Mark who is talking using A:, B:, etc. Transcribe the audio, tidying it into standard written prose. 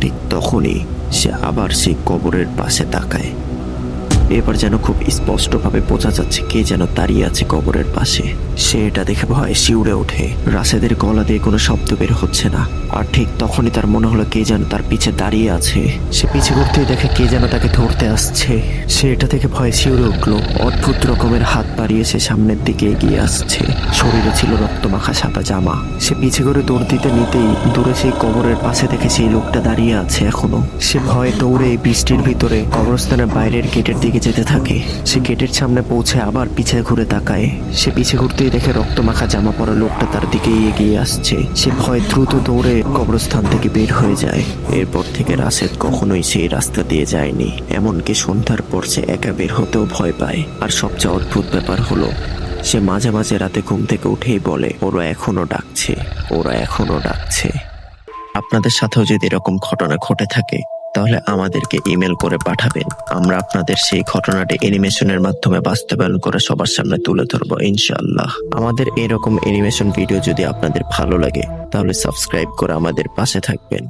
A: ঠিক তখনই সে আবার সেই কবরের পাশে তাকায়। এবার যেন খুব স্পষ্টভাবে বোঝা যাচ্ছে কে যেন দাঁড়িয়ে আছে কবরের পাশে। সে এটা দেখে ভয়ে শিউরে ওঠে। রাশেদের গলা দিয়ে কোনো শব্দ বের হচ্ছে না। আর ঠিক তখনই তার মনে হলো কে যেন তার পিছে দাঁড়িয়ে আছে। সে পিছে ঘুরতেই দেখে কে যেন তাকে ধরতে আসছে। সে এটা দেখে ভয়ে শিউরে উঠলো। অদ্ভুত রকমের হাত বাড়িয়ে সে সামনের দিকে এগিয়ে আসছে। শরীরে ছিল রক্তমাখা সাদা জামা। সে পিছে করে দৌড় দিতে নিতেই দূরে সেই কবরের পাশে দেখে সেই লোকটা দাঁড়িয়ে আছে এখনো। সে ভয়ে দৌড়ে এই বৃষ্টির ভিতরে কবরস্থানের বাইরের গেটের দিকে যেতে থাকে। সে গেটের সামনে পৌঁছে আবার পিছে ঘুরে তাকায়। সে পিছে ঘুরতেই দেখে রক্তমাখা জামা পরা লোকটা তার দিকে এগিয়ে আসছে। সে ভয়ে দ্রুত দৌড়ে কবরস্থান থেকে বের হয়ে যায়। এরপর থেকে রাশেদ কখনোই সেই রাস্তা দিয়ে যায়নি। এমনকি সন্ধ্যার পর সে একা বের হতেও ভয় পায়। আর সবচেয়ে অদ্ভুত ব্যাপার হলো সে মাঝে মাঝে রাতে ঘুম থেকে উঠেই বলে ওরা এখনো ডাকছে, ওরা এখনো ডাকছে। আপনাদের সাথেও যদি এরকম ঘটনা ঘটে থাকে তাহলে আমাদেরকে ইমেল করে পাঠাবেন। আমরা আপনাদের সেই ঘটনাটি অ্যানিমেশনের মাধ্যমে বাস্তবায়ন করে সবার সামনে তুলে ধরবো ইনশাআল্লাহ। আমাদের এরকম অ্যানিমেশন ভিডিও যদি আপনাদের ভালো লাগে তাহলে সাবস্ক্রাইব করে আমাদের পাশে থাকবেন।